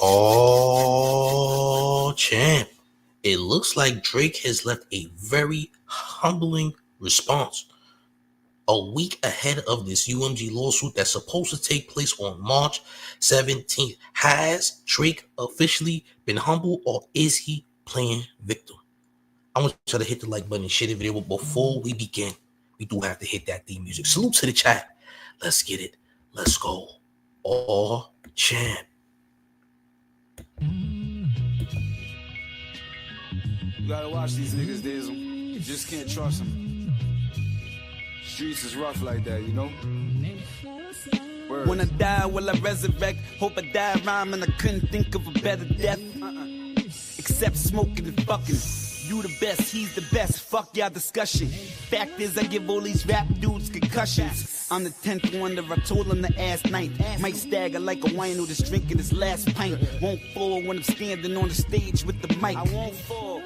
Oh, champ. It looks like Drake has left a very humbling response. A week ahead of this UMG lawsuit that's supposed to take place on March 17th. Has Drake officially been humble, or is he playing victim? I want you to hit the like button and share the video. But before we begin, we do have to hit that theme music. Salute to the chat. Let's get it. Let's go. Oh, champ. You gotta watch these niggas, Diesel. You just can't trust them. Streets is rough like that, you know? Word. When I die, will I resurrect? Hope I die rhyming, I couldn't think of a better death. Except smoking and fucking. You the best, he's the best, fuck y'all discussion. Fact is, I give all these rap dudes concussions. I'm the 10th wonder, I told him to ask ninth. Might stagger like a wino that's drinking his last pint. Won't fall when I'm standing on the stage with the mic. I won't fall.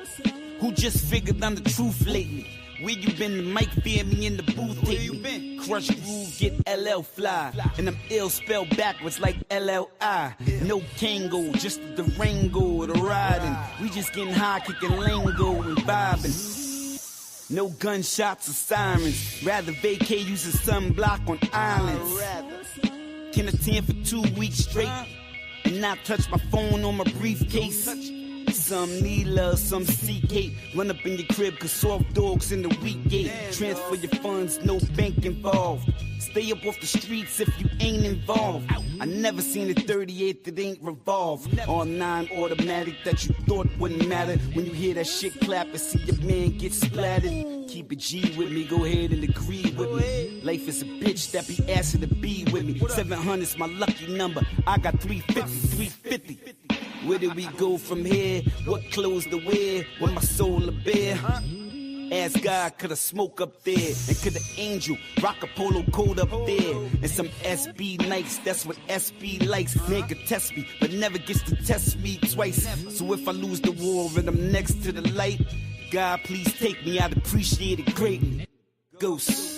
Who just figured I'm the truth lately? Where you been? The mic fear me in the booth. Where you been? Crush groove, get LL fly. And I'm ill spelled backwards like LLI. No Kango, just the Durango, the riding. We just getting high, kicking lingo and vibing. No gunshots or sirens. Rather vacate using sunblock on islands. Can attend for 2 weeks straight and not touch my phone or my briefcase. Some need love, some seek hate. Run up in your crib, cause soft dogs in the week gate. Transfer your funds, no bank involved. Stay up off the streets if you ain't involved. I never seen a 38 that ain't revolved. All 9 automatic that you thought wouldn't matter. When you hear that shit clap and see your man get splattered. Keep it G with me, go ahead and agree with me. Life is a bitch that be asking to be with me. 700's my lucky number, I got 350. Where do we go from here? What clothes to wear? With my soul a bear? Ask God, could I smoke up there? And could the angel rock a polo coat up there? And some SB Nikes, that's what SB likes. Man could test me, but never gets to test me twice. So if I lose the war and I'm next to the light, God, please take me, I'd appreciate it greatly. Ghost.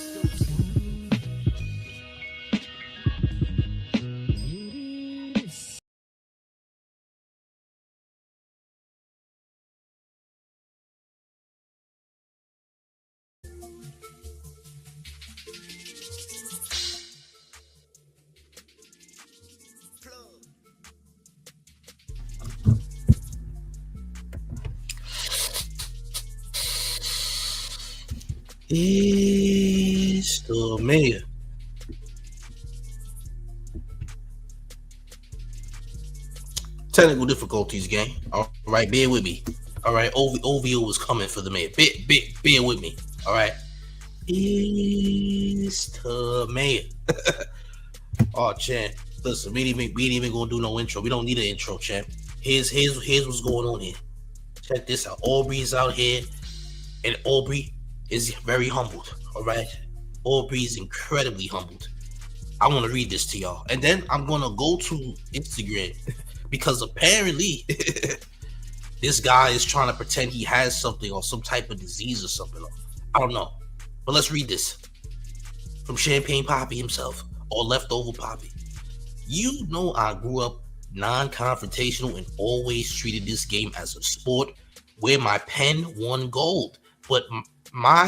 It's the mayor. Technical difficulties, gang. All right, bear with me. All right, OVO was coming for the mayor. Bear with me. All right. It's the mayor. Oh, champ. Listen, we ain't even gonna do no intro. We don't need an intro, champ. Here's what's going on here. Check this out. Aubrey's out here, and Aubrey is very humbled. All right, Aubrey is incredibly humbled. I want to read this to y'all, and then I'm gonna go to Instagram because apparently this guy is trying to pretend he has something or some type of disease or something. I don't know, but let's read this from Champagne Poppy himself, or Leftover Poppy. You know, I grew up non-confrontational and always treated this game as a sport where my pen won gold. But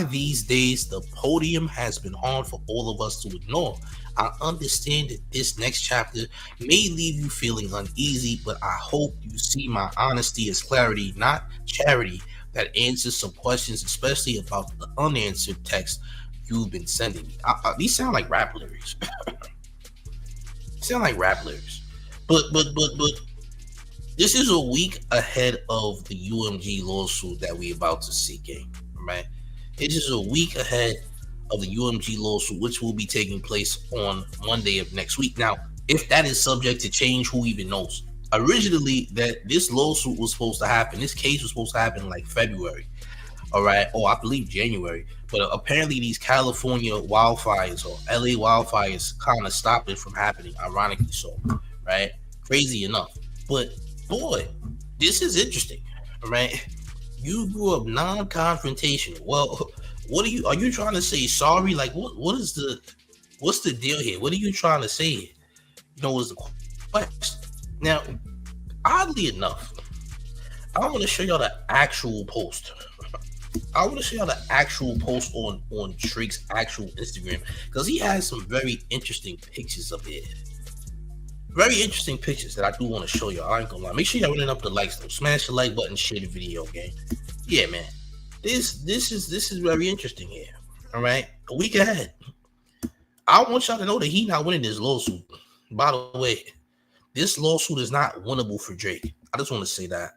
these days, the podium has been hard for all of us to ignore. I understand that this next chapter may leave you feeling uneasy, but I hope you see my honesty as clarity, not charity, that answers some questions, especially about the unanswered text you've been sending me. These sound like rap lyrics. Sound like rap lyrics. But this is a week ahead of the UMG lawsuit that we about to see, gang. Right? It is a week ahead of the UMG lawsuit, which will be taking place on Monday of next week. Now, if that is subject to change, who even knows? Originally, that this lawsuit was supposed to happen. This case was supposed to happen in like February, all right, or I believe January. But apparently, these California wildfires or LA wildfires kind of stopped it from happening. Ironically, so right, crazy enough. But boy, this is interesting, all right. You grew up non-confrontational. Well, are you trying to say sorry? Like, what's the deal here? What are you trying to say here? You know, was the question. Now, oddly enough, I want to show y'all the actual post. I want to show y'all the actual post on Drake's actual Instagram, because he has some very interesting pictures up here. Very interesting pictures that I do want to show y'all. I ain't gonna lie. Make sure y'all running up the likes though. Smash the like button, share the video, gang. Yeah, man. This is very interesting here. All right, a week ahead. I want y'all to know that he not winning this lawsuit. By the way, this lawsuit is not winnable for Drake. I just want to say that.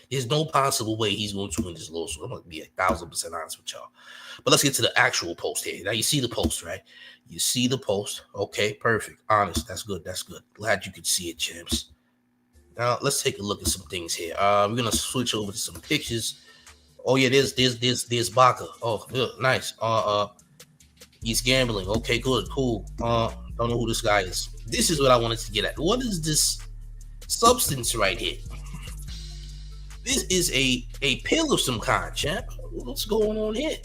There's no possible way he's going to win this lawsuit. I'm going to be 1,000% honest with y'all. But let's get to the actual post here. Now, you see the post, right? You see the post. Okay, perfect. Honest. That's good. That's good. Glad you could see it, champs. Now, let's take a look at some things here. We're going to switch over to some pictures. Oh, yeah, there's Baca. Oh, good. Nice. He's gambling. Okay, good. Cool. Don't know who this guy is. This is what I wanted to get at. What is this substance right here? This is a pill of some kind, champ. What's going on here?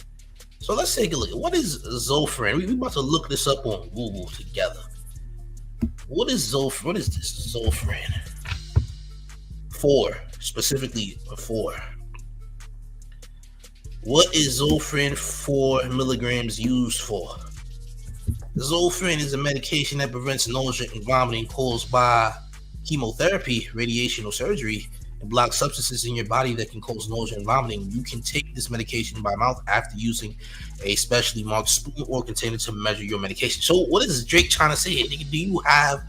So let's take a look. What is Zofran? We about to look this up on Google together. What is Zofran? What is this Zofran? 4, specifically 4. What is Zofran 4 milligrams used for? Zofran is a medication that prevents nausea and vomiting caused by chemotherapy, radiation, or surgery, and blocks substances in your body that can cause nausea and vomiting. You can take this medication by mouth after using a specially marked spoon or container to measure your medication. So what is Drake trying to say here? Do you have,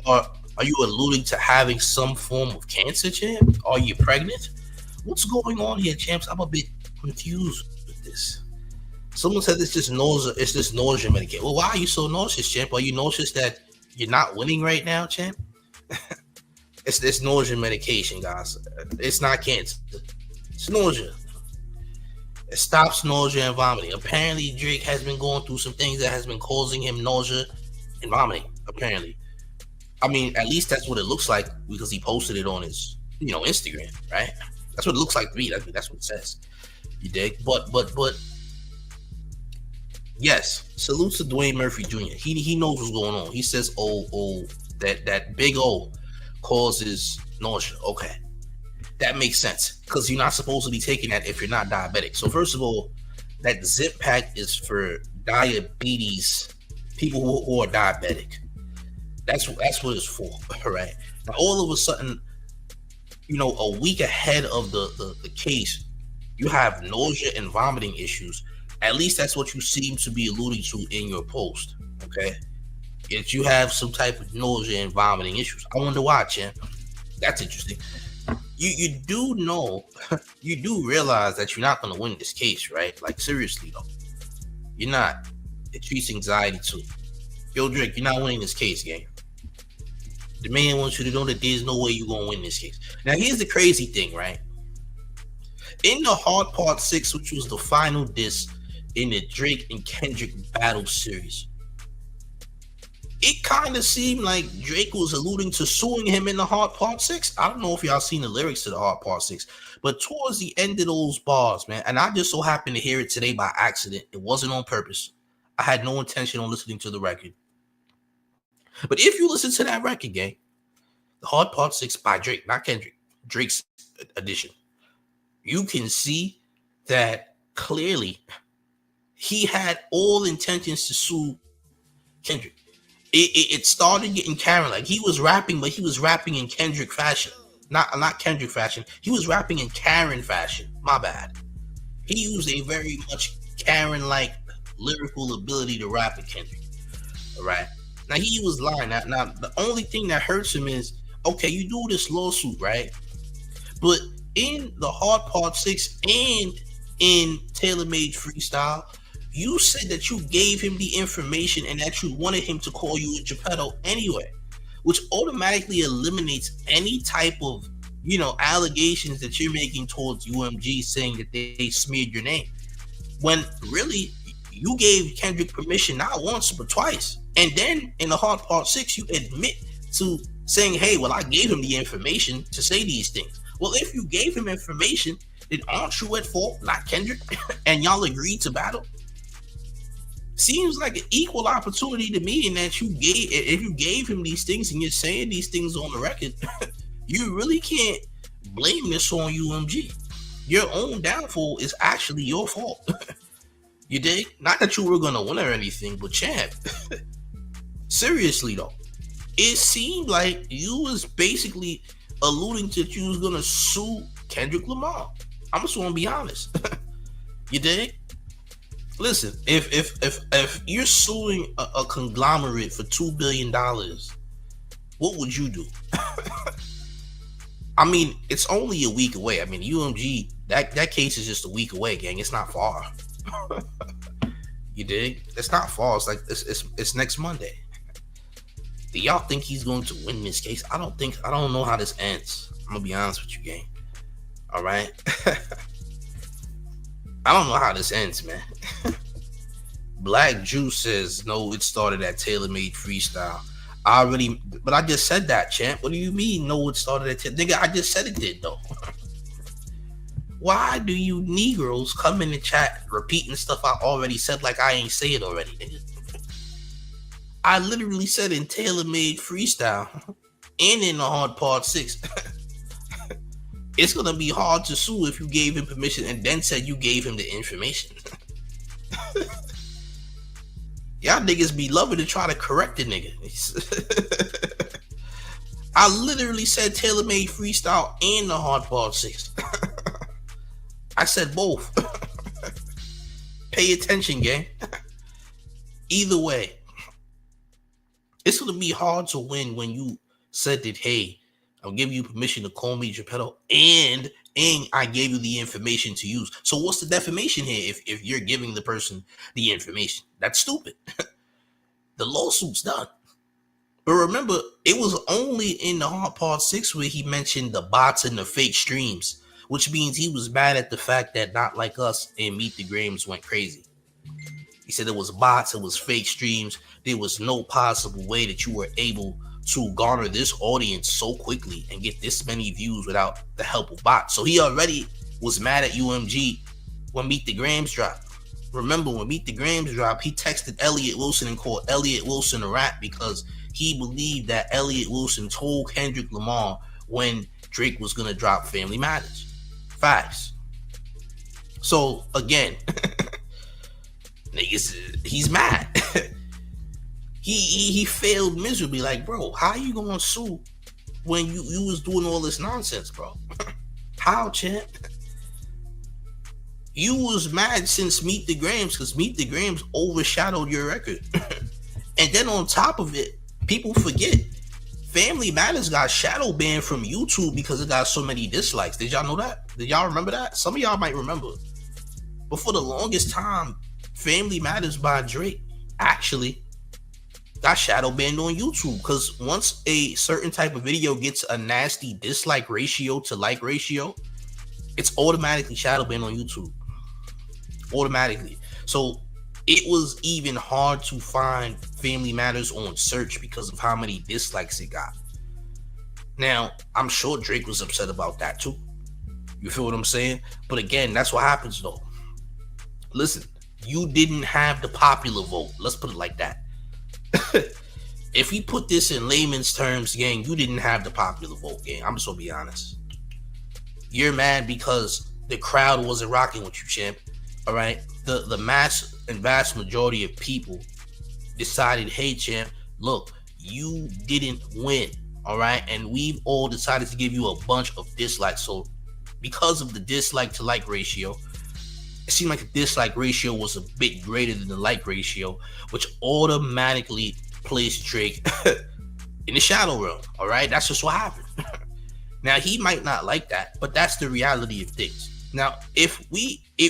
or are you alluding to having some form of cancer, champ? Are you pregnant? What's going on here, champs? I'm a bit confused with this. Someone said it's just nausea. It's this nausea medication. Well, why are you so nauseous, champ? Are you nauseous that you're not winning right now, champ? It's this nausea medication, guys. It's not cancer. It's nausea. It stops nausea and vomiting. Apparently, Drake has been going through some things that has been causing him nausea and vomiting. Apparently, I mean, at least that's what it looks like because he posted it on his, Instagram, right? That's what it looks like to me. That's what it says. You dig? But yes, salute to Dwayne Murphy Jr. He knows what's going on. He says, that big O causes nausea. Okay, that makes sense because you're not supposed to be taking that if you're not diabetic. So first of all, that zip pack is for diabetes, people who are diabetic. That's what it's for, right? Now all of a sudden, a week ahead of the case, you have nausea and vomiting issues. At least that's what you seem to be alluding to in your post, okay? That you have some type of nausea and vomiting issues. I wonder why, champ. That's interesting. You do know, you do realize that you're not going to win this case, right? Like, seriously, though. You're not. It treats anxiety, too. Yo, Drake, you're not winning this case, gang. The man wants you to know that there's no way you're going to win this case. Now, here's the crazy thing, right? In the Hard Part 6, which was the final diss in the Drake and Kendrick battle series, it kind of seemed like Drake was alluding to suing him in the Hard Part 6. I don't know if y'all seen the lyrics to the Hard Part 6, but towards the end of those bars, man, and I just so happened to hear it today by accident. It wasn't on purpose. I had no intention on listening to the record. But if you listen to that record, gang, the Hard Part 6 by Drake, not Kendrick, Drake's edition, you can see that clearly he had all intentions to sue Kendrick. It started getting Karen, like he was rapping, but he was rapping in Kendrick fashion. Not Kendrick fashion. He was rapping in Karen fashion. My bad. He used a very much Karen-like lyrical ability to rap at Kendrick. All right. Now he was lying. Now the only thing that hurts him is, okay, you do this lawsuit, right? But in the Hard Part 6 and in Taylor Made Freestyle, you said that you gave him the information and that you wanted him to call you a Geppetto anyway, which automatically eliminates any type of, allegations that you're making towards UMG saying that they smeared your name. When really, you gave Kendrick permission not once, but twice. And then in the Hard Part 6, you admit to saying, hey, well, I gave him the information to say these things. Well, if you gave him information, then aren't you at fault, not Kendrick? And y'all agreed to battle? Seems like an equal opportunity to me in that if you gave him these things and you're saying these things on the record, You really can't blame this on UMG. Your own downfall is actually your fault. You dig? Not that you were gonna win or anything, but champ. Seriously though, it seemed like you was basically alluding to that you was gonna sue Kendrick Lamar. I'm just gonna be honest. You dig? Listen, if you're suing a conglomerate for $2 billion, what would you do? I mean, it's only a week away. I mean, UMG, that case is just a week away, gang. It's not far. You dig? It's not far. It's like it's next Monday. Do y'all think he's going to win this case? I don't know how this ends. I'm gonna be honest with you, gang. All right. I don't know how this ends, man. Black Juice says, no, it started at Taylor Made Freestyle. But I just said that, champ. What do you mean, no, it started at Taylor? Nigga, I just said it did, though. Why do you Negroes come in the chat repeating stuff I already said like I ain't say it already, nigga? I literally said in Taylor Made Freestyle and in the Hard Part 6. It's gonna be hard to sue if you gave him permission and then said you gave him the information. Y'all niggas be loving to try to correct the nigga. I literally said Taylor Made Freestyle and the Hard Part 6. I said both. Pay attention, gang. Either way, it's gonna be hard to win when you said that, hey, I'll give you permission to call me Geppetto, and I gave you the information to use. So what's the defamation here if you're giving the person the information? That's stupid. The lawsuit's done. But remember, it was only in the Hard Part 6 where he mentioned the bots and the fake streams, which means he was mad at the fact that Not Like Us and Meet the Grams went crazy. He said it was bots, it was fake streams. There was no possible way that you were able to garner this audience so quickly and get this many views without the help of bots. So he already was mad at UMG when Meet the Grams dropped. Remember, when Meet the Grams dropped, he texted Elliott Wilson and called Elliott Wilson a rat because he believed that Elliott Wilson told Kendrick Lamar when Drake was going to drop Family Matters. Facts. So, again, niggas, he's mad. He failed miserably. Like, bro, how you gonna sue when you was doing all this nonsense, bro? How, champ? You was mad since Meet the Grams because Meet the Grams overshadowed your record. And then on top of it, people forget Family Matters got shadow banned from YouTube because it got so many dislikes. Did y'all know that? Did y'all remember that? Some of y'all might remember. But for the longest time, Family Matters by Drake actually got shadow banned on YouTube because once a certain type of video gets a nasty dislike ratio to like ratio, it's automatically shadow banned on YouTube. Automatically. So it was even hard to find Family Matters on search because of how many dislikes it got. Now, I'm sure Drake was upset about that too. You feel what I'm saying? But again, that's what happens though. Listen, you didn't have the popular vote. Let's put it like that. If we put this in layman's terms, gang, you didn't have the popular vote, gang. I'm just gonna be honest. You're mad because the crowd wasn't rocking with you, champ. All right, the mass and vast majority of people decided, hey, champ, look, you didn't win. All right, and we've all decided to give you a bunch of dislikes. So because of the dislike to like ratio, it seemed like the dislike ratio was a bit greater than the like ratio, which automatically placed Drake in the shadow realm. All right, that's just what happened. Now, he might not like that, but that's the reality of things. Now,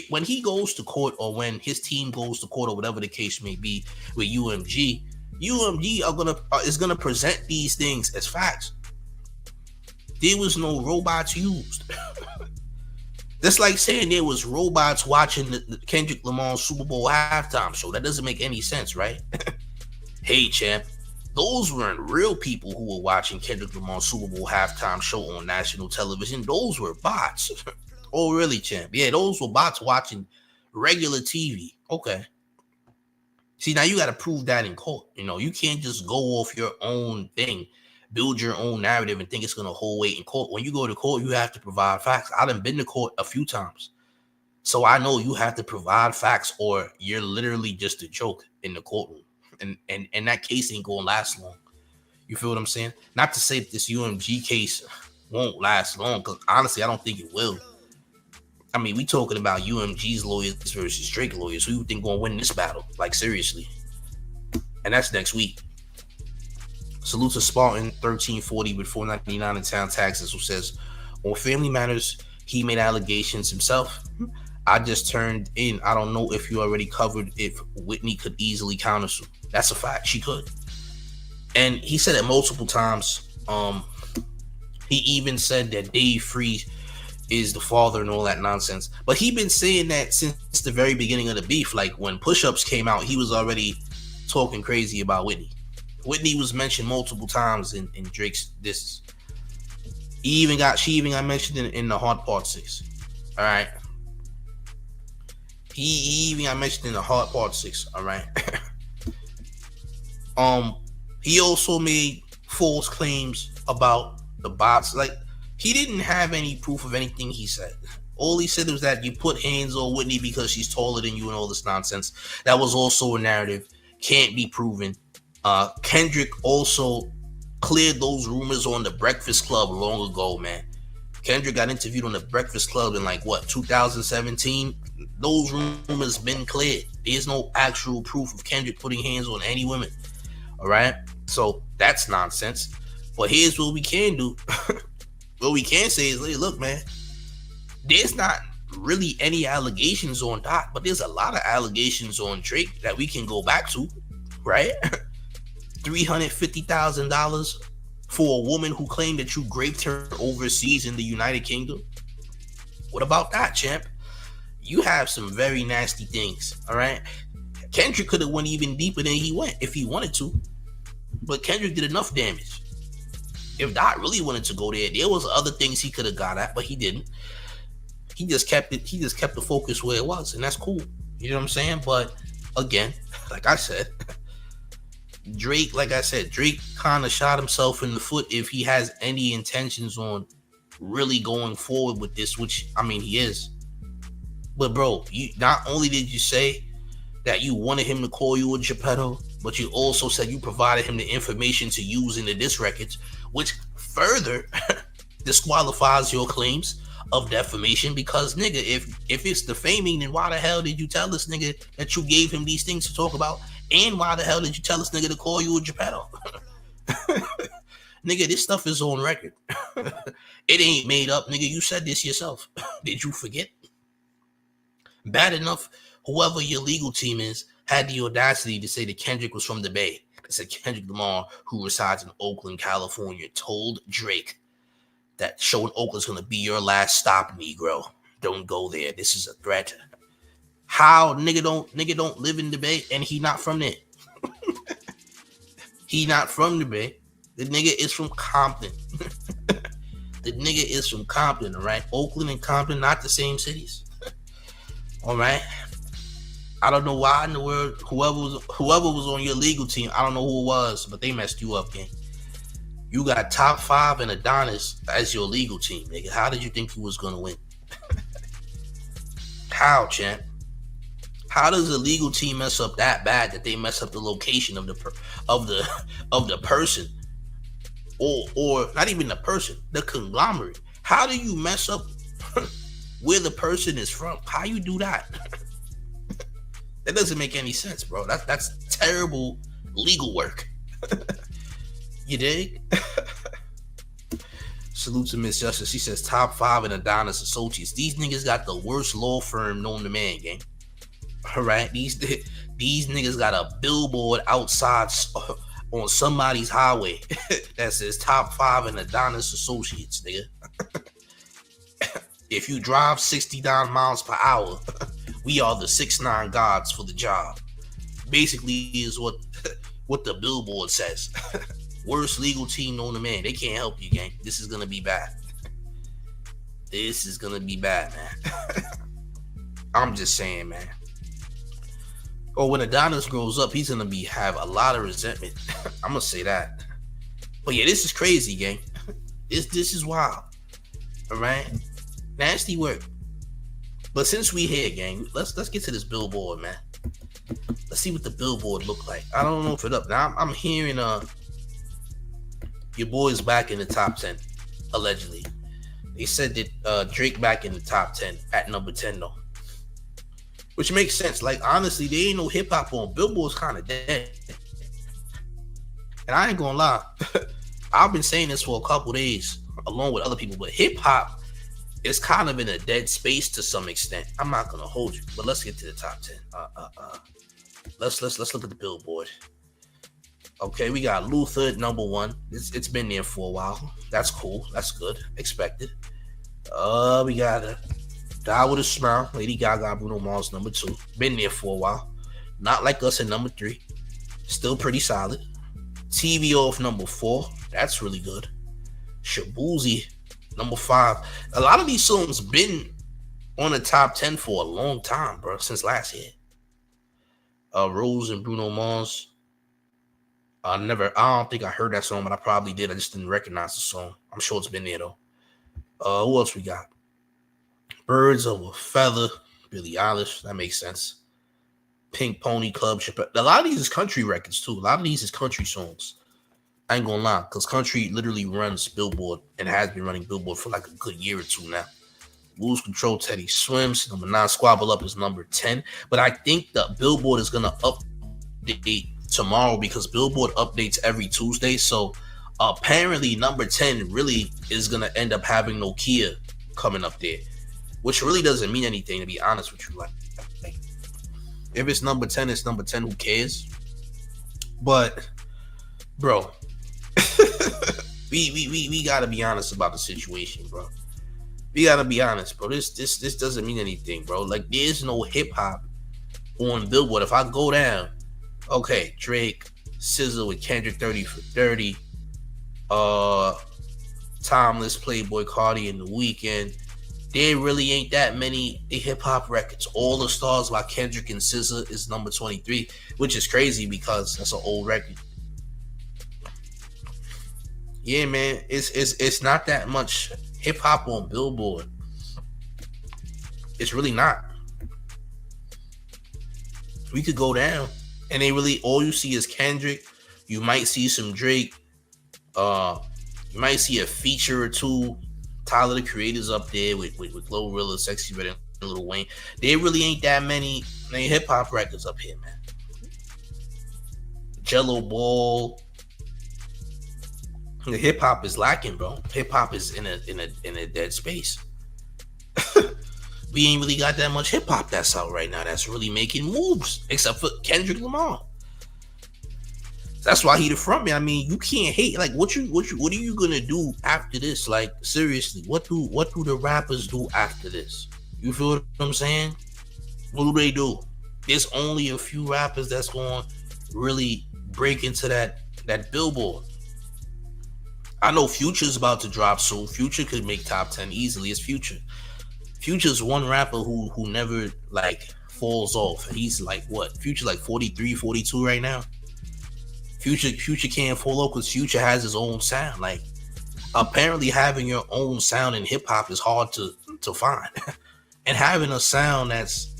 when he goes to court or when his team goes to court or whatever the case may be with UMG is gonna present these things as facts. There was no robots used. That's like saying there was robots watching the Kendrick Lamar Super Bowl halftime show. That doesn't make any sense, right? Hey, champ, those weren't real people who were watching Kendrick Lamar Super Bowl halftime show on national television. Those were bots. Oh, really, champ? Yeah, those were bots watching regular TV. Okay. See, now you got to prove that in court. You know, you can't just go off your own thing build your own narrative and think it's going to hold weight in court. When you go to court, you have to provide facts. I done been to court a few times. So I know you have to provide facts or you're literally just a joke in the courtroom. And that case ain't going to last long. You feel what I'm saying? Not to say that this UMG case won't last long, because honestly, I don't think it will. I mean, we talking about UMG's lawyers versus Drake lawyers. Who you think going to win this battle? Like, seriously. And that's next week. Salute to Spartan 1340 with $4.99 in town taxes, who says, on Family Matters, he made allegations himself. I just turned in. I don't know if you already covered if Whitney could easily countersue. That's a fact. She could. And he said it multiple times. He even said that Dave Free is the father and all that nonsense. But he been saying that since the very beginning of the beef. Like when Push-Ups came out, he was already talking crazy about Whitney. Whitney was mentioned multiple times in Drake's disses. She even got mentioned in the Hard Part 6. All right. He even got mentioned in the Hard Part 6. All right. He also made false claims about the bots. Like, he didn't have any proof of anything he said. All he said was that you put hands on Whitney because she's taller than you and all this nonsense. That was also a narrative. Can't be proven. Kendrick also cleared those rumors on the Breakfast Club long ago, man. Kendrick got interviewed on the Breakfast Club in 2017. Those rumors been cleared. There's no actual proof of Kendrick putting hands on any women. All right? So that's nonsense. But here's what we can do. What we can say is, look, man, there's not really any allegations on Dot, but there's a lot of allegations on Drake that we can go back to, right? $350,000 for a woman who claimed that you raped her overseas in the United Kingdom. What about that, champ? You have some very nasty things, all right? Kendrick could have went even deeper than he went if he wanted to, but Kendrick did enough damage. If Dot really wanted to go there was other things he could have got at, but he didn't. He just kept the focus where it was, and that's cool. You know what I'm saying? But again, like I said, Drake kind of shot himself in the foot if he has any intentions on really going forward with this, which, I mean, he is. But bro, you not only did you say that you wanted him to call you a Geppetto, but you also said you provided him the information to use in the diss records, which further disqualifies your claims of defamation. Because nigga, if it's defaming, then why the hell did you tell this nigga that you gave him these things to talk about? And why the hell did you tell this nigga to call you a Geppetto? Nigga, this stuff is on record. It ain't made up, nigga. You said this yourself. Did you forget? Bad enough, whoever your legal team is had the audacity to say that Kendrick was from the Bay. They said Kendrick Lamar, who resides in Oakland, California, told Drake that show in Oakland's gonna be your last stop, Negro. Don't go there. This is a threat. How nigga don't live in the Bay and he not from there? He not from the Bay. The nigga is from Compton. The nigga is from Compton, all right? Oakland and Compton, not the same cities. All right? I don't know why in the world whoever was on your legal team, I don't know who it was, but they messed you up, gang. You got Top 5 and Adonis as your legal team, nigga. How did you think you was gonna win? How, champ? How does a legal team mess up that bad that they mess up the location of the person, or not even the person, the conglomerate? How do you mess up where the person is from? How you do that? That doesn't make any sense, bro. That's terrible legal work. You dig? Salute to Miss Justice. She says Top 5 and Adonis Associates. These niggas got the worst law firm known to man, gang. All right, these niggas got a billboard outside on somebody's highway that says Top 5 and Adonis Associates, nigga. If you drive 69 miles per hour, we are the 6'9" gods for the job. Basically, is what the billboard says. Worst legal team known to man. They can't help you, gang. This is gonna be bad. This is gonna be bad, man. I'm just saying, man. Or when Adonis grows up, he's gonna have a lot of resentment. I'm gonna say that. But yeah, this is crazy, gang. This is wild. All right, nasty work. But since we here, gang, let's get to this Billboard, man. Let's see what the Billboard look like. I don't know if it up now. I'm hearing your boy's back in the top 10, allegedly. They said that Drake back in the top 10 at number 10 though, which makes sense. Like honestly, there ain't no hip hop on Billboard's kind of dead. And I ain't gonna lie, I've been saying this for a couple days, along with other people. But hip hop is kind of in a dead space to some extent. I'm not gonna hold you, but let's get to the top 10. Let's look at the Billboard. Okay, we got Luther at number 1. It's been there for a while. That's cool. That's good. Expected. We got Die With A Smile, Lady Gaga, Bruno Mars, number 2. Been there for a while. Not Like Us at number 3. Still pretty solid. TV Off, number 4. That's really good. Shabuzi, number 5. A lot of these songs been on the top 10 for a long time, bro. Since last year. Rose and Bruno Mars. I don't think I heard that song, but I probably did. I just didn't recognize the song. I'm sure it's been there though. Who else we got? Birds of a Feather, Billie Eilish. That makes sense. Pink Pony Club. A lot of these is country records too. A lot of these is country songs. I ain't gonna lie, because country literally runs Billboard and has been running Billboard for like a good year or two now. Lose Control, Teddy Swims. Number 9, Squabble Up is number 10. But I think the Billboard is gonna update tomorrow because Billboard updates every Tuesday. So apparently number 10 really is gonna end up having Nokia coming up there, which really doesn't mean anything, to be honest with you. Like if it's number 10, it's number 10. Who cares? But bro, we gotta be honest about the situation, bro. We gotta be honest, bro. This doesn't mean anything, bro. Like there's no hip hop on Billboard. If I go down, okay, Drake, SZA with Kendrick 30 for 30, Timeless, Playboy Cardi in The Weeknd. There really ain't that many hip hop records. All the Stars by Kendrick and SZA is number 23, which is crazy because that's an old record. Yeah, man, it's not that much hip hop on Billboard. It's really not. We could go down, and they really all you see is Kendrick. You might see some Drake. You might see a feature or two. Tyler the Creator's up there with Glorilla, Sexy Red, and Lil Wayne. There really ain't that many hip hop records up here, man. Jello Ball. The hip hop is lacking, bro. Hip hop is in a dead space. We ain't really got that much hip hop that's out right now that's really making moves, except for Kendrick Lamar. That's why he the front man. I mean, you can't hate. Like, what are you gonna do after this? Like, seriously, what do the rappers do after this? You feel what I'm saying? What do they do? There's only a few rappers that's going to really break into that Billboard. I know Future's about to drop soon. Future could make top 10 easily. It's Future. Future's one rapper who never like falls off. He's like what? Future like 43, 42 right now. Future can't fall off because Future has his own sound. Like apparently having your own sound in hip hop is hard to find. And having a sound that's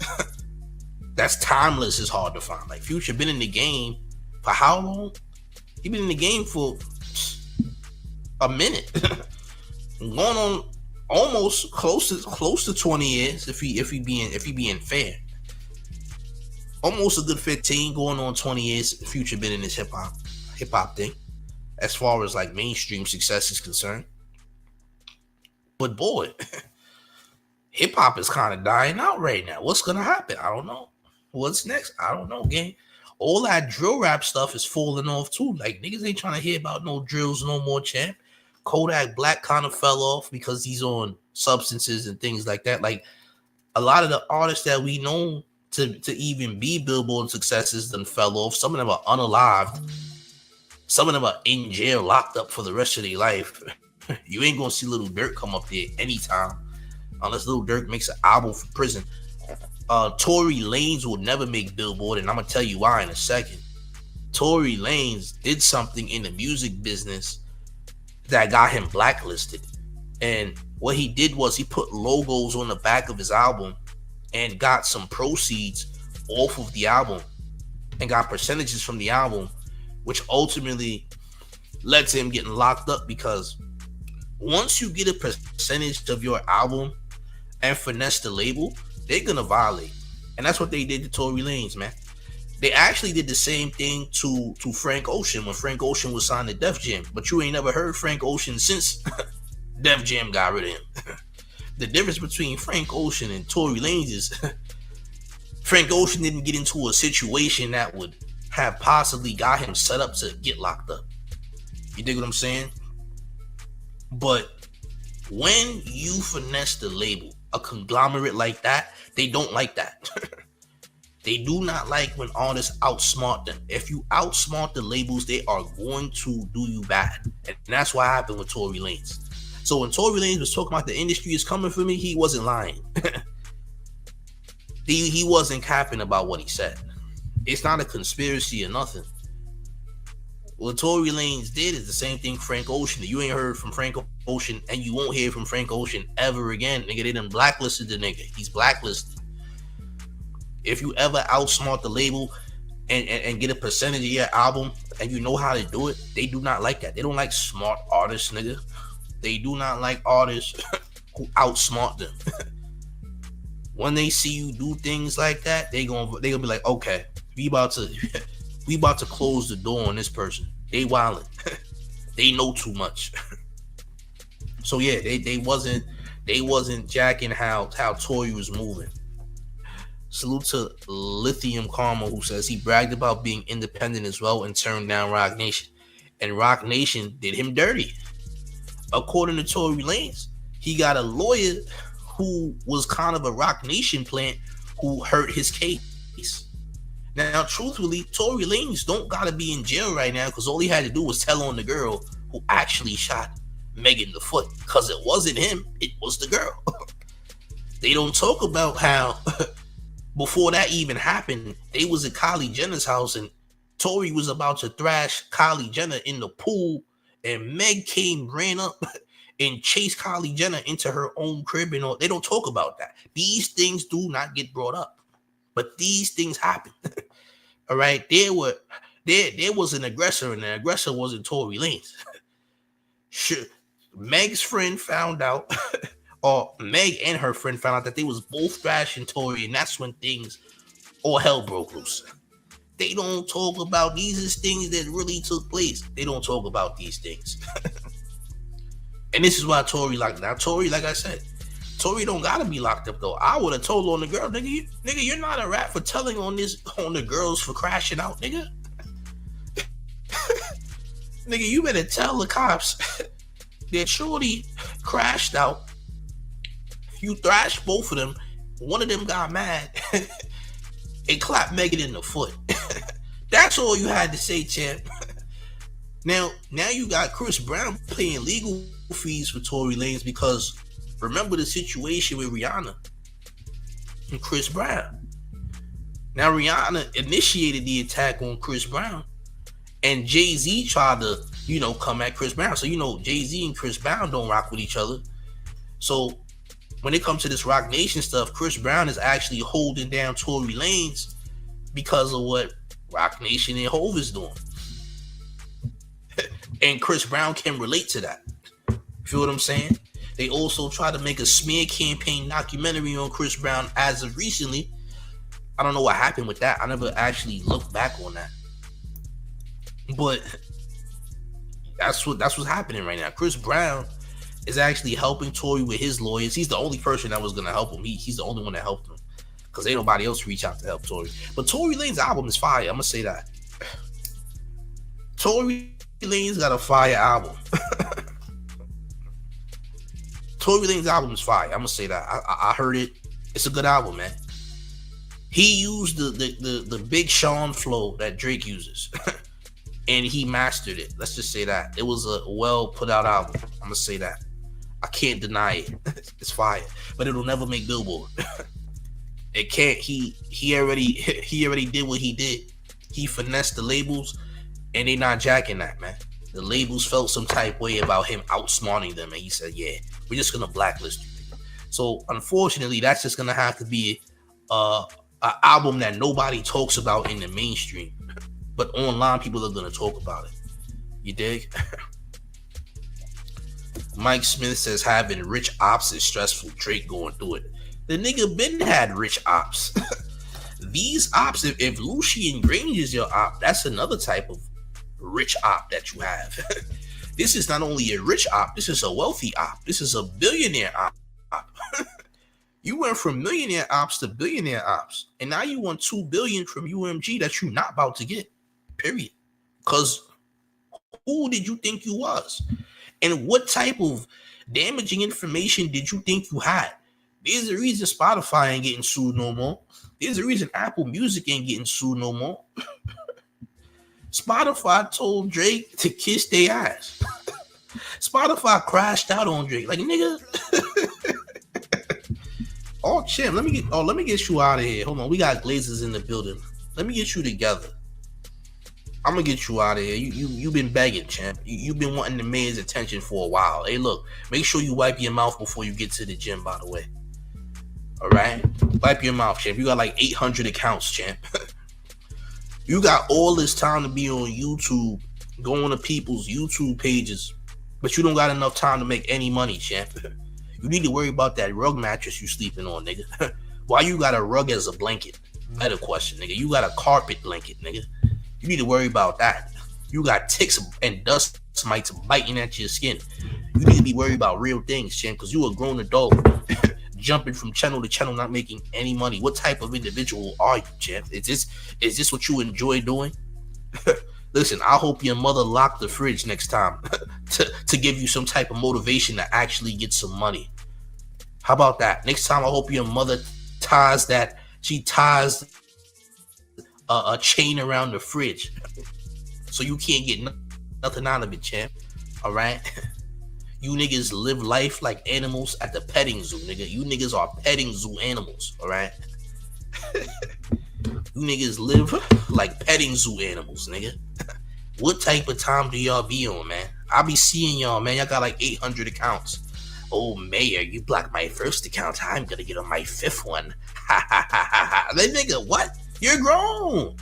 timeless is hard to find. Like Future been in the game for how long? He been in the game for a minute. Going on almost close to 20 years if he being fair. Almost a good 15 going on 20 years. Future been in this hip hop thing as far as like mainstream success is concerned. But boy, hip hop is kind of dying out right now. What's gonna happen? I don't know. What's next? I don't know, gang. All that drill rap stuff is falling off too. Like niggas ain't trying to hear about no drills no more, champ. Kodak Black kind of fell off because he's on substances and things like that. Like a lot of the artists that we know to even be Billboard successes then fell off. Some of them are unalived. Some of them are in jail, locked up for the rest of their life. You ain't gonna see Lil Durk come up there anytime unless Lil Durk makes an album for prison. Tory Lanez will never make Billboard, and I'm gonna tell you why in a second. Tory Lanez did something in the music business that got him blacklisted. And what he did was he put logos on the back of his album and got some proceeds off of the album and got percentages from the album, which ultimately led to him getting locked up, because once you get a percentage of your album and finesse the label, they're gonna violate. And that's what they did to Tory Lanez, man. They actually did the same thing to Frank Ocean when Frank Ocean was signed to Def Jam, but you ain't never heard Frank Ocean since Def Jam got rid of him. The difference between Frank Ocean and Tory Lanez is Frank Ocean didn't get into a situation that would have possibly got him set up to get locked up. You dig what I'm saying? But when you finesse the label, a conglomerate like that, they don't like that. They do not like when artists outsmart them. If you outsmart the labels, they are going to do you bad. And that's what happened with Tory Lanez. So when Tory Lanez was talking about the industry is coming for me, he wasn't lying. He wasn't capping about what he said. It's not a conspiracy or nothing. What Tory Lanez did is the same thing Frank Ocean did. You ain't heard from Frank Ocean, and you won't hear from Frank Ocean ever again. Nigga, they done blacklisted the nigga. He's blacklisted. If you ever outsmart the label and get a percentage of your album and you know how to do it, they do not like that. They don't like smart artists, nigga. They do not like artists who outsmart them. When they see you do things like that, they gonna be like, okay, we about to close the door on this person. They wildin'. They know too much. So yeah, they wasn't jacking how Tory was moving. Salute to Lithium Karma, who says he bragged about being independent as well and turned down Roc Nation. And Roc Nation did him dirty. According to Tory Lanez, he got a lawyer who was kind of a Roc Nation plant who hurt his case. Now, truthfully, Tory Lanez don't gotta be in jail right now because all he had to do was tell on the girl who actually shot Megan in the foot, because it wasn't him, it was the girl. They don't talk about how before that even happened, they was at Kylie Jenner's house and Tory was about to thrash Kylie Jenner in the pool, and Meg ran up and chased Kylie Jenner into her own crib, and all. They don't talk about that. These things do not get brought up, but these things happen. All right, there was an aggressor, and the aggressor wasn't Tory Lanez. Sure, Meg's friend found out, or Meg and her friend found out that they was both thrashing Tory, and that's when all hell broke loose. They don't talk about these is things that really took place. They don't talk about these things. And this is why Tory locked down. Tory, like I said, Tory don't gotta be locked up though. I would have told on the girl, nigga, you're not a rat for telling on the girls for crashing out, nigga. Nigga, you better tell the cops that Shorty crashed out. You thrashed both of them. One of them got mad and clapped Megan in the foot. That's all you had to say, champ. Now you got Chris Brown paying legal fees for Tory Lanez because remember the situation with Rihanna and Chris Brown. Now Rihanna initiated the attack on Chris Brown, and Jay-Z tried to, come at Chris Brown. So Jay-Z and Chris Brown don't rock with each other. So when it comes to this Roc Nation stuff, Chris Brown is actually holding down Tory Lanez because of what Roc Nation and Hov is doing. And Chris Brown can relate to that. Feel what I'm saying? They also try to make a smear campaign documentary on Chris Brown as of recently. I don't know what happened with that. I never actually looked back on that. But that's what's happening right now. Chris Brown is actually helping Tory with his lawyers. He's the only person that was going to help him. He's the only one that helped him because ain't nobody else reach out to help Tory. But Tory Lanez's album is fire. I'm going to say that. Tory Lanez got a fire album. Tory Lanez's album is fire. I'm going to say that. I heard it. It's a good album, man. He used the Big Sean flow that Drake uses. And he mastered it. Let's just say that. It was a well put out album. I'm going to say that. I can't deny it. It's fire. But it'll never make Billboard. It can't. He already did what he did. He finessed the labels, and they not jacking that, man. The labels felt some type way about him outsmarting them, and he said, "Yeah, we're just gonna blacklist you." So unfortunately, that's just gonna have to be an album that nobody talks about in the mainstream, but online people are gonna talk about it. You dig? Mike Smith says having rich ops is stressful. Drake going through it. The nigga been had rich ops. These ops, if Lucian Grange is your op, that's another type of rich op that you have. This is not only a rich op, this is a wealthy op. This is a billionaire op. You went from millionaire ops to billionaire ops, and now you want $2 billion from UMG that you're not about to get. Period. Because who did you think you was? And what type of damaging information did you think you had? There's a reason Spotify ain't getting sued no more. There's a reason Apple Music ain't getting sued no more. Spotify told Drake to kiss their ass. Spotify crashed out on Drake. Like, nigga. Oh, champ, let me get you out of here. Hold on, we got Glazers in the building. Let me get you together. I'm gonna get you out of here. You've been begging, champ. You've been wanting the man's attention for a while. Hey, look, make sure you wipe your mouth before you get to the gym, by the way. All right? Wipe your mouth, champ. You got like 800 accounts, champ. You got all this time to be on YouTube, going to people's YouTube pages, but you don't got enough time to make any money, champ. You need to worry about that rug mattress you sleeping on, nigga. Why you got a rug as a blanket? Better question, nigga. You got a carpet blanket, nigga. You need to worry about that. You got ticks and dust mites biting at your skin. You need to be worried about real things, champ, because you a grown adult jumping from channel to channel, not making any money. What type of individual are you, champ? Is this what you enjoy doing? Listen, I hope your mother locked the fridge next time to give you some type of motivation to actually get some money. How about that? Next time, I hope your mother ties a chain around the fridge so you can't get nothing out of it, champ. All right? You niggas live life like animals at the petting zoo, nigga. You niggas are petting zoo animals, all right? You niggas live like petting zoo animals, nigga. What type of time do y'all be on, man? I be seeing y'all, man. Y'all got like 800 accounts. Oh, Mayor, you blocked my first account. I'm gonna get on my fifth one. Ha ha ha ha ha. That nigga, what? You're grown.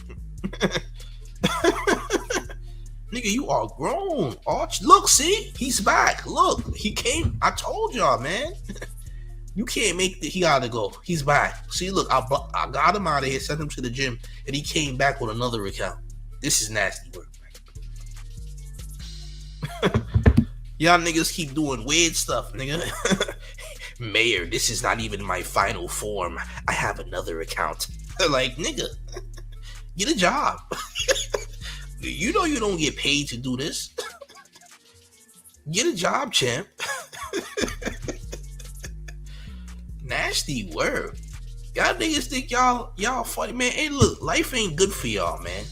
Nigga, you are grown. Arch, look, see? He's back. Look, he came. I told y'all, man. You can't make the. He gotta go. He's back. See, look, I got him out of here, sent him to the gym, and he came back with another account. This is nasty work. Y'all niggas keep doing weird stuff, nigga. Mayor, this is not even my final form. I have another account. Like, nigga, get a job. You know you don't get paid to do this. Get a job, champ. Nasty word. Y'all niggas think y'all funny, man. Hey, look, life ain't good for y'all, man.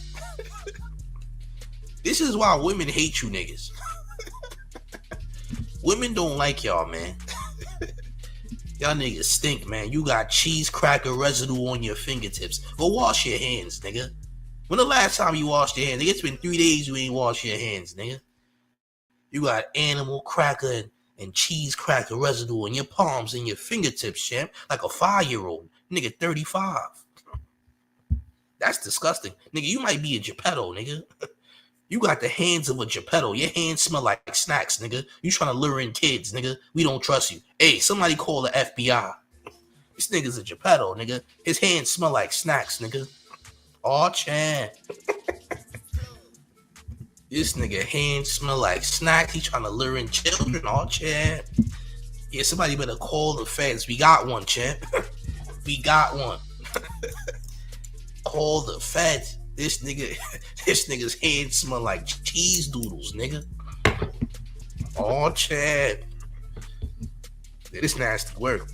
This is why women hate you niggas. Women don't like y'all, man. Y'all niggas stink, man. You got cheese cracker residue on your fingertips. Go wash your hands, nigga. When the last time you washed your hands? Nigga, it's been 3 days you ain't washed your hands, nigga. You got animal cracker and cheese cracker residue on your palms and your fingertips, champ. Like a 5-year-old. Nigga, 35. That's disgusting. Nigga, you might be a Geppetto, nigga. You got the hands of a Geppetto. Your hands smell like snacks, nigga. You trying to lure in kids, nigga. We don't trust you. Hey, somebody call the FBI. This nigga's a Geppetto, nigga. His hands smell like snacks, nigga. Aw, Chan. This nigga hands smell like snacks. He trying to lure in children. Aw, Chan. Yeah, somebody better call the feds. We got one, champ. We got one. Call the feds. This nigga's hands smell like cheese doodles, nigga. Oh, Chad. Yeah, this nasty work.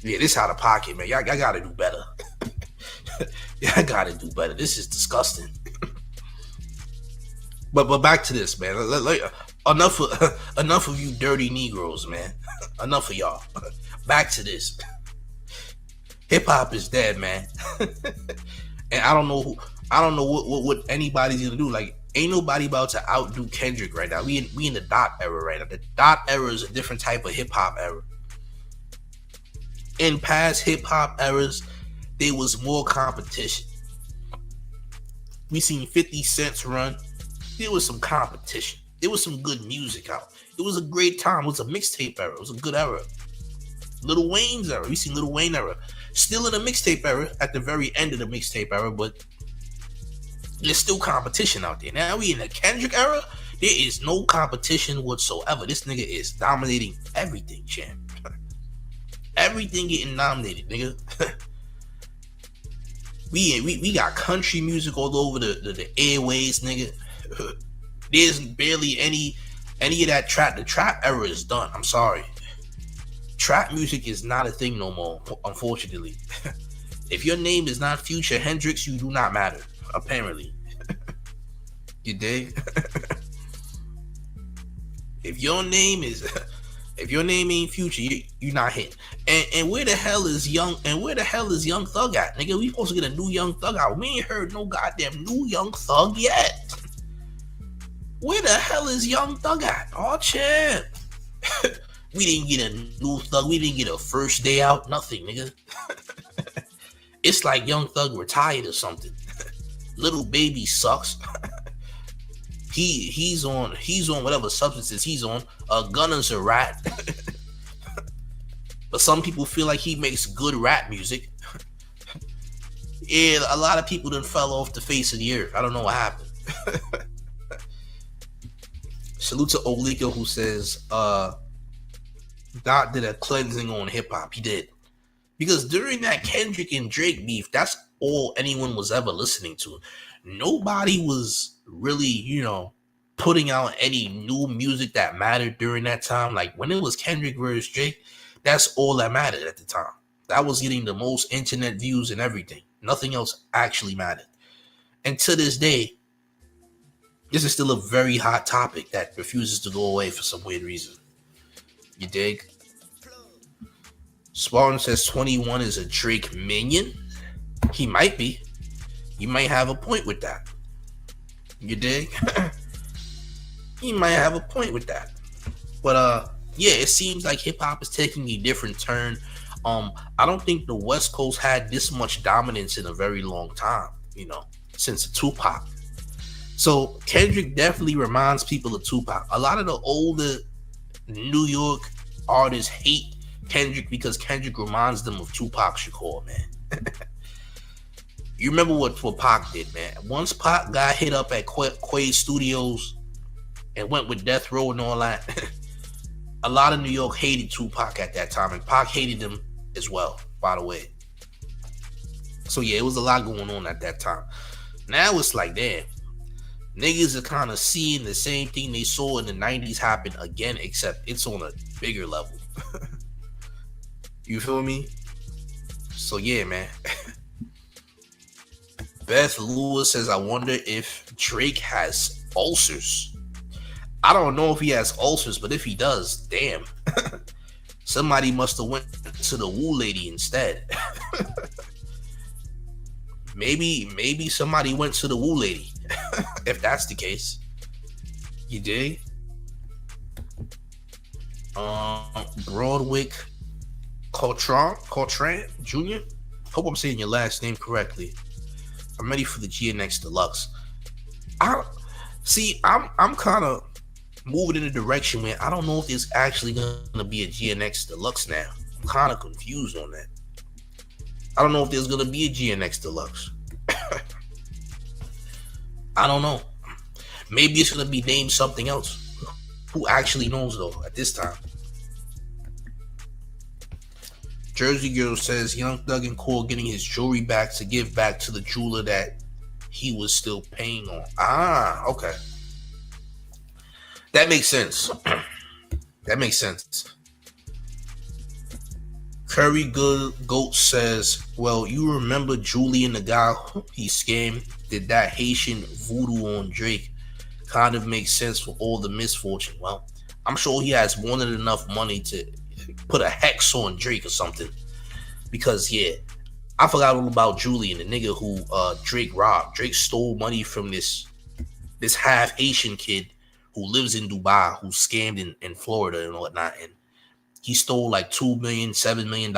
Yeah, this out of pocket, man. Y'all gotta do better. Y'all gotta do better. This is disgusting. But back to this, man. Enough of you dirty Negroes, man. Enough of y'all. Back to this. Hip hop is dead, man. And I don't know what anybody's gonna do. Like, Ain't nobody about to outdo Kendrick right now. We in the dot era right now. The dot era is a different type of hip hop era. In past hip hop eras, there was more competition. We seen 50 Cent's run. There was some competition. There was some good music out. It was a great time. It was a mixtape era. It was a good era. Lil Wayne's era. We seen Lil Wayne era. Still in the mixtape era at the very end of the mixtape era, but there's still competition out there. Now we in the Kendrick era. There is no competition whatsoever. This nigga is dominating everything, champ. Everything getting nominated, nigga. we got country music all over the airways, nigga. There's barely any of that trap. The trap era is done. I'm sorry. Trap music is not a thing no more, unfortunately. If your name is not Future Hendrix, you do not matter, apparently. You dig? If your name ain't Future, you not hit. And where the hell is Young Thug at? Nigga, we supposed to get a new Young Thug out. We ain't heard no goddamn new Young Thug yet. Where the hell is Young Thug at? Oh, champ. We didn't get a new Thug. We didn't get a first day out. Nothing, nigga. It's like Young Thug retired or something. Little Baby sucks. He's on whatever substances he's on. Gunna's a rat. But some people feel like he makes good rap music. Yeah, a lot of people done fell off the face of the earth. I don't know what happened. Salute to Olika, who says Dot did a cleansing on hip-hop. He did. Because during that Kendrick and Drake beef, that's all anyone was ever listening to. Nobody was really, putting out any new music that mattered during that time. Like, when it was Kendrick versus Drake, that's all that mattered at the time. That was getting the most internet views and everything. Nothing else actually mattered. And to this day, this is still a very hot topic that refuses to go away for some weird reason. You dig? Spartan says 21 is a Drake minion. He might be. You might have a point with that. You dig? He might have a point with that. But yeah, it seems like hip hop is taking a different turn. I don't think the West Coast had this much dominance in a very long time, since Tupac. So Kendrick definitely reminds people of Tupac. A lot of the older New York artists hate Kendrick because Kendrick reminds them of Tupac Shakur, man. You remember what Pac did, man. Once Pac got hit up at Quaid Studios and went with Death Row and all that, a lot of New York hated Tupac at that time, and Pac hated him as well, by the way. So yeah, it was a lot going on at that time. Now it's like, damn, niggas are kind of seeing the same thing they saw in the 90s happen again, except it's on a bigger level. You feel me? So yeah, man. Beth Lewis says, I wonder if Drake has ulcers. I don't know if he has ulcers, but if he does, damn. Somebody must have went to the woo lady instead. Maybe somebody went to the woo lady. If that's the case. You dig? Broadwick Coltrane Jr. Hope I'm saying your last name correctly. I'm ready for the GNX Deluxe. I'm kind of moving in a direction where I don't know if there's actually gonna be a GNX Deluxe now. I'm kind of confused on that. I don't know if there's gonna be a GNX Deluxe. I don't know. Maybe it's gonna be named something else. Who actually knows though at this time? Jersey Girl says Young Thug and Core getting his jewelry back to give back to the jeweler that he was still paying on. Ah, okay. That makes sense. That makes sense. Curry Goat says, well, you remember Julian, the guy he scammed, did that Haitian voodoo on Drake. Kind of makes sense for all the misfortune. Well, I'm sure he has more than enough money to put a hex on Drake or something. Because, yeah, I forgot all about Julian, the nigga who Drake robbed. Drake stole money from this this half Haitian kid who lives in Dubai, who scammed in Florida and whatnot, and he stole like $2 million, $7 million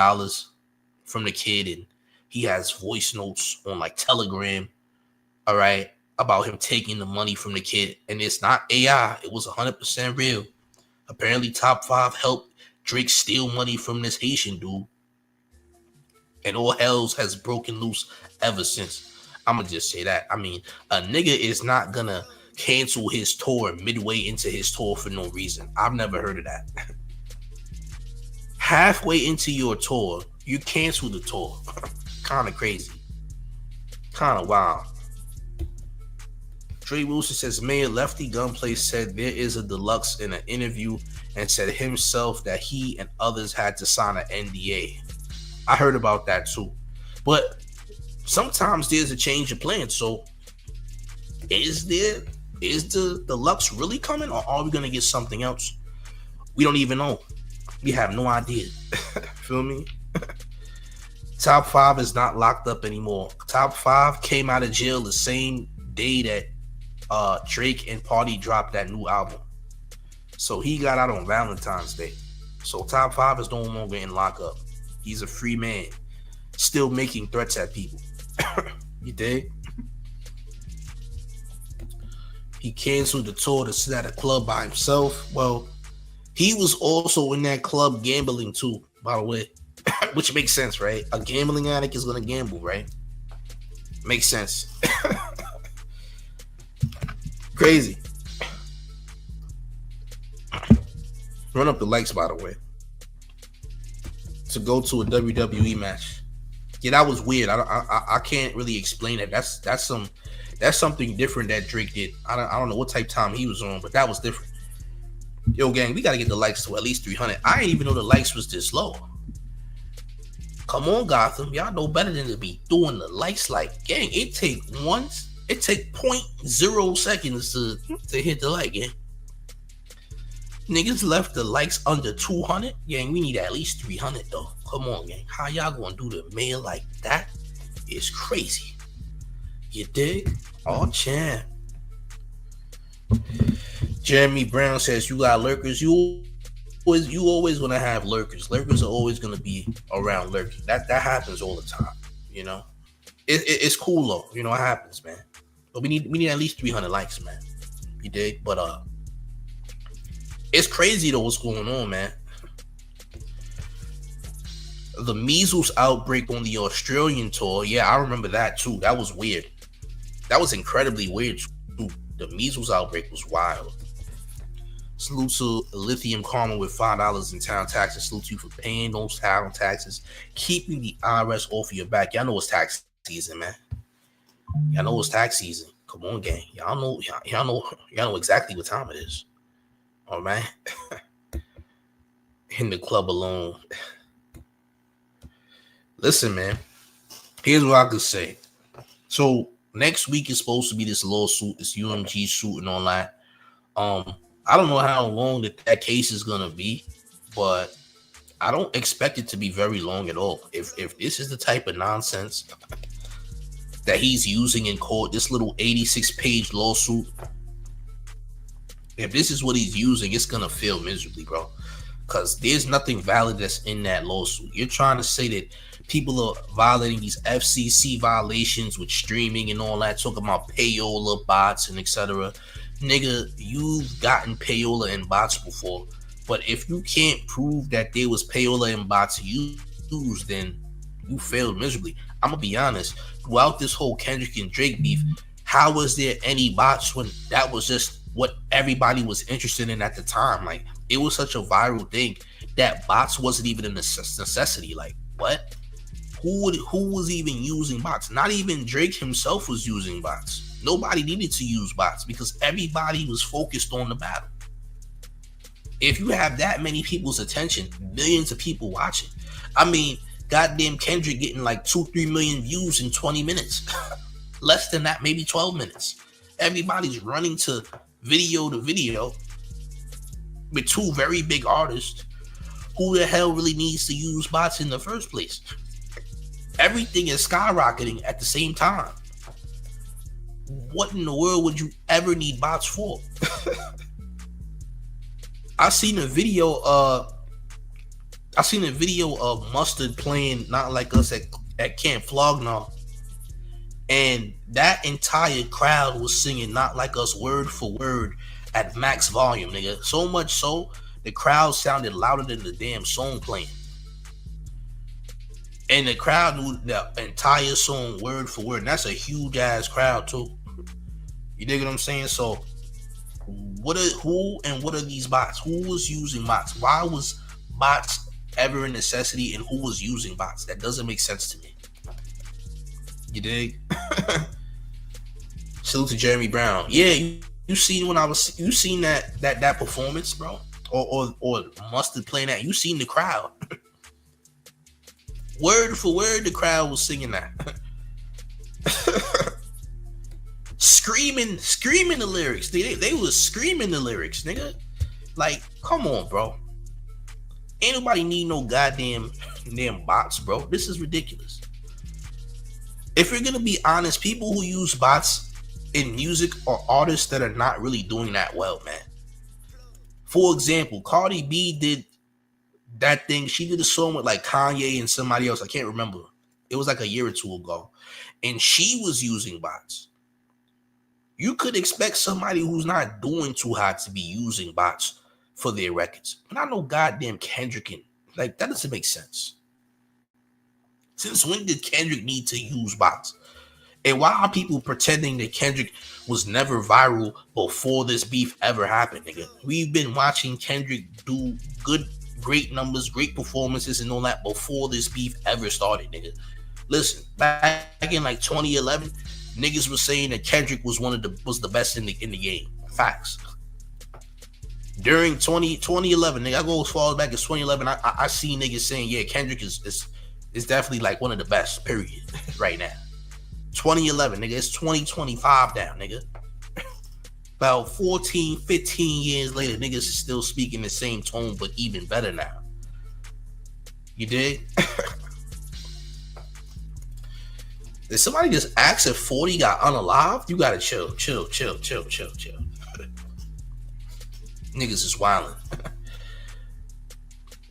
from the kid, and he has voice notes on like Telegram, all right, about him taking the money from the kid, and it's not AI, it was 100% real. Apparently, Top 5 helped Drake steal money from this Haitian dude, and all hells has broken loose ever since. I'm gonna just say that. I mean, a nigga is not gonna cancel his tour midway into his tour for no reason. I've never heard of that. Halfway into your tour, you cancel the tour. Kind of crazy. Kind of wild. Dre Wilson says Mayor Lefty Gunplay said there is a deluxe in an interview and said himself that he and others had to sign an NDA. I heard about that too. But sometimes there's a change of plans. So is the deluxe really coming, or are we going to get something else? We don't even know. We have no idea. Feel me? Top 5 is not locked up anymore. Top 5 came out of jail the same day that Drake and Party dropped that new album. So he got out on Valentine's Day. So Top 5 is no longer in lockup. He's a free man, still making threats at people. You dig? He canceled the tour to sit at a club by himself. Well, he was also in that club gambling too, by the way. Which makes sense, right? A gambling addict is going to gamble, right? Makes sense. Crazy. Run up the likes, by the way. To go to a WWE match. Yeah, that was weird. I can't really explain it. That's something different that Drake did. I don't know what type of time he was on, but that was different. Yo, gang, we gotta get the likes to at least 300. I didn't even know the likes was this low. Come on, Gotham. Y'all know better than to be doing the likes like, gang, it take 0.0 seconds to hit the like, gang. Niggas left the likes under 200. Gang, we need at least 300 though. Come on, gang. How y'all gonna do the mail like that? It's crazy. You dig? Oh, champ. Jeremy Brown says you got lurkers. You always gonna have lurkers. Lurkers are always gonna be around lurking. That happens all the time. You know, it's cool though. You know, it happens, man. But we need at least 300 likes, man. You dig? But it's crazy though what's going on, man. The measles outbreak on the Australian tour. Yeah, I remember that too. That was weird. That was incredibly weird too. The measles outbreak was wild. Salute to Lithium Karma with $5 in town taxes. Salute to you for paying those town taxes, keeping the IRS off of your back. Y'all know it's tax season, man. Y'all know it's tax season. Come on, gang. Y'all know exactly what time it is. All right. In the club alone. Listen, man. Here's what I could say. So next week is supposed to be this lawsuit, this UMG suit and all that. I don't know how long that case is gonna be, but I don't expect it to be very long at all. If this is the type of nonsense that he's using in court, this little 86-page lawsuit, if this is what he's using, it's gonna fail miserably, bro. Because there's nothing valid that's in that lawsuit. You're trying to say that people are violating these FCC violations with streaming and all that, talking about payola bots and etc. Nigga, you've gotten payola and bots before, but if you can't prove that there was payola and bots used, then you failed miserably. I'm gonna be honest. Throughout this whole Kendrick and Drake beef, how was there any bots when that was just what everybody was interested in at the time? Like, it was such a viral thing that bots wasn't even a necessity. Like, what? Who was even using bots? Not even Drake himself was using bots. Nobody needed to use bots because everybody was focused on the battle. If you have that many people's attention, millions of people watching, I mean, goddamn Kendrick getting like 2-3 million views in 20 minutes. Less than that, maybe 12 minutes. Everybody's running to video with two very big artists. Who the hell really needs to use bots in the first place? Everything is skyrocketing at the same time. what in the world would you ever need bots for? I seen a video of Mustard playing Not Like Us at Camp Flognaw, and that entire crowd was singing Not Like Us word for word at max volume, nigga. So much so the crowd sounded louder than the damn song playing. And the crowd knew the entire song word for word. And that's a huge ass crowd too. You dig what I'm saying? So what are these bots? Who was using bots? Why was bots ever a necessity, and who was using bots? That doesn't make sense to me. You dig? Salute to Jeremy Brown. Yeah, you seen that performance, bro? Or Mustard playing that. You seen the crowd. Word for word, the crowd was singing that. screaming the lyrics. They was screaming the lyrics, nigga. Like, come on, bro. Ain't nobody need no goddamn bots, bro. This is ridiculous. If you're gonna be honest, people who use bots in music are artists that are not really doing that well, man. For example, Cardi B did that thing. She did a song with like Kanye and somebody else. I can't remember. It was like a year or two ago. And she was using bots. You could expect somebody who's not doing too hot to be using bots for their records. But I know goddamn Kendrick, like, that doesn't make sense. Since when did Kendrick need to use bots? And why are people pretending that Kendrick was never viral before this beef ever happened, nigga? We've been watching Kendrick do great numbers, great performances, and all that before this beef ever started, nigga. Listen, back in like 2011, niggas was saying that Kendrick was the best in the game. Facts. During 2011, nigga, I go as far back as 2011. I see niggas saying, yeah, Kendrick is definitely like one of the best, period, right now. 2011, nigga, it's 2025 now, nigga. About 14, 15 years later, niggas is still speaking the same tone, but even better now. You dig? Did somebody just ask if 40 got unalived? You gotta chill. Niggas is wildin'.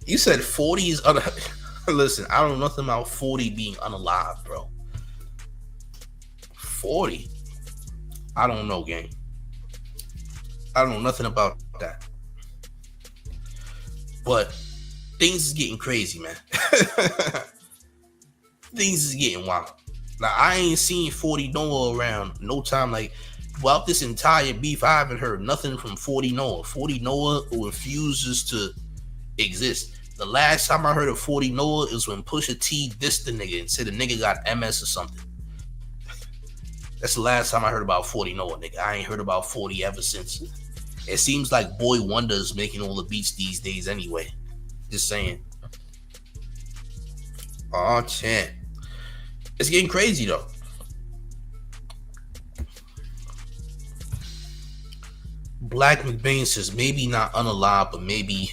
You said 40 is Listen, I don't know nothing about 40 being unalive, bro. 40? I don't know, gang. I don't know nothing about that. But things is getting crazy, man. Things is getting wild. Now, I ain't seen 40 Noah around no time. Like, throughout this entire beef, I haven't heard nothing from 40 Noah. 40 Noah refuses to exist. The last time I heard of 40 Noah is when Pusha T dissed the nigga and said the nigga got MS or something. That's the last time I heard about 40 Noah, nigga. I ain't heard about 40 ever since. It seems like Boy Wonder is making all the beats these days anyway. Just saying. Oh, champ. It's getting crazy, though. Black McBain says, maybe not unalive, but maybe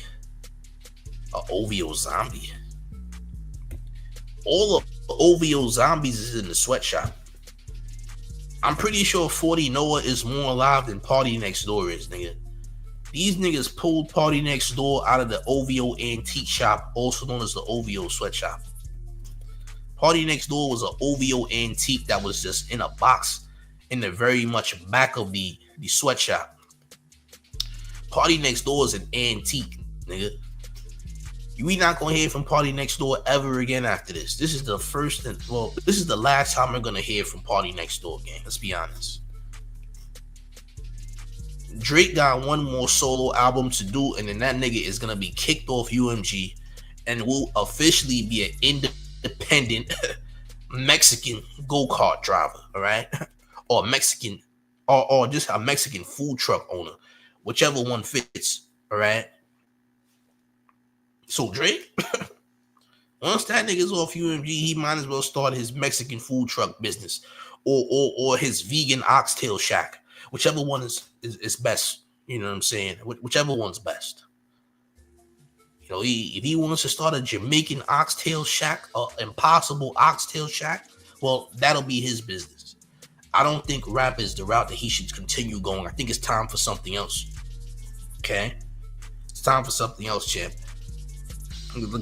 a OVO zombie. All of the OVO zombies is in the sweatshop. I'm pretty sure 40 Noah is more alive than Party Next Door is, nigga. These niggas pulled Party Next Door out of the OVO antique shop, also known as the OVO sweatshop. Party Next Door was an OVO antique that was just in a box in the very much back of the sweatshop. Party Next Door is an antique, nigga. We not gonna hear from Party Next Door ever again after this. This is the first and this is the last time we're gonna hear from Party Next Door, gang. Let's be honest. Drake got one more solo album to do, and then that nigga is gonna be kicked off UMG and will officially be an independent Mexican go-kart driver, all right? Or Mexican, or just a Mexican food truck owner, whichever one fits, all right? So Drake, once that nigga's off UMG, he might as well start his Mexican food truck business or his vegan oxtail shack, whichever one is best. You know what I'm saying? Whichever one's best. You know, if he wants to start a Jamaican oxtail shack, impossible oxtail shack, well, that'll be his business. I don't think rap is the route that he should continue going. I think it's time for something else. Okay? It's time for something else, champ.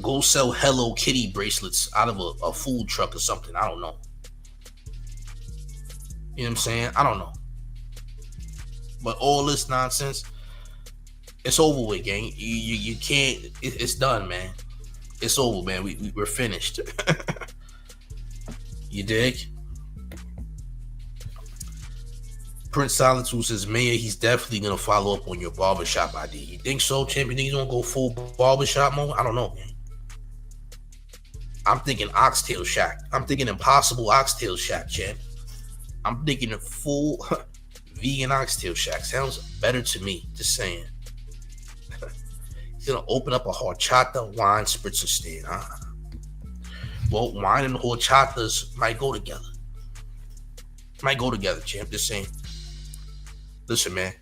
Go sell Hello Kitty bracelets out of a food truck or something. I don't know. You know what I'm saying? I don't know. But all this nonsense, it's over with, gang. You can't. It's done, man. It's over, man. We're finished. You dig? Prince Solitude says, Mayor, he's definitely gonna follow up on your barbershop ID. You think so, champ? You think he's gonna go full barbershop mode? I don't know, man. I'm thinking Oxtail Shack. I'm thinking Impossible Oxtail Shack, champ. I'm thinking a full vegan Oxtail Shack. Sounds better to me, just saying. He's gonna open up a horchata wine spritzer stand. Well, wine and horchatas might go together. Might go together, champ. Just saying. Listen, man.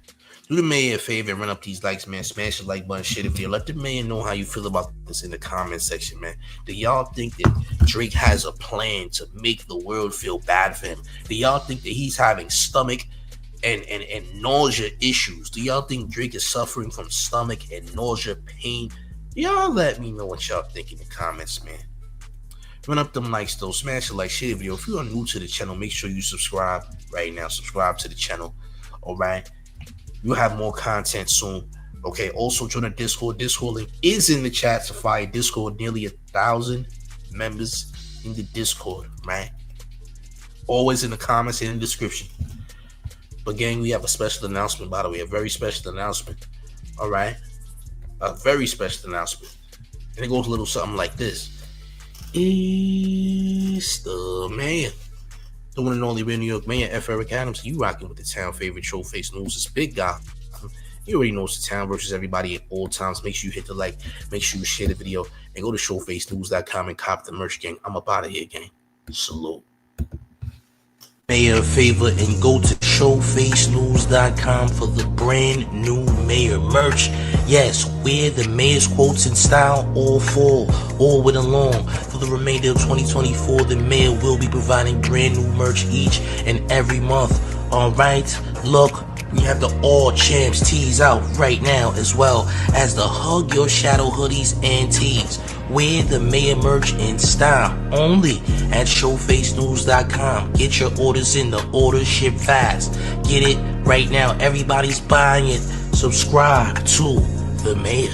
Do the mayor a favor and run up these likes, man. Smash the like button, share the video. Let the mayor know how you feel about this in the comment section, man. Do y'all think that Drake has a plan to make the world feel bad for him? Do y'all think that he's having stomach and nausea issues? Do y'all think Drake is suffering from stomach and nausea pain? Y'all let me know what y'all think in the comments, man. Run up them likes, though. Smash the like, share the video. If you are new to the channel, make sure you subscribe right now. Subscribe to the channel. All right. You'll have more content soon. Okay. Also, join the Discord. Discord link is in the chat. Sapphire Discord. Nearly 1,000 members in the Discord, right? Always in the comments and in the description. But, gang, we have a special announcement, by the way. A very special announcement. All right. A very special announcement. And it goes a little something like this. It's the mayor. The one and only real New York Mayor, F. Eric Adams. You rocking with the town favorite Showface News. It's Big Guy. You already know it's the town versus everybody at all times. Make sure you hit the like. Make sure you share the video. And go to showfacenews.com and cop the merch, gang. I'm up out of here, gang. Salute. Mayor a favor and go to showfacenews.com for the brand new mayor merch. Yes, wear the mayor's quotes in style all fall, all winter long. For the remainder of 2024, the mayor will be providing brand new merch each and every month. Alright, look, we have the All Champs tees out right now, as well as the Hug Your Shadow hoodies and tees. Wear the mayor merch in style only at showfacenews.com. Get your orders in. The orders ship fast. Get it right now. Everybody's buying it. Subscribe to the mayor.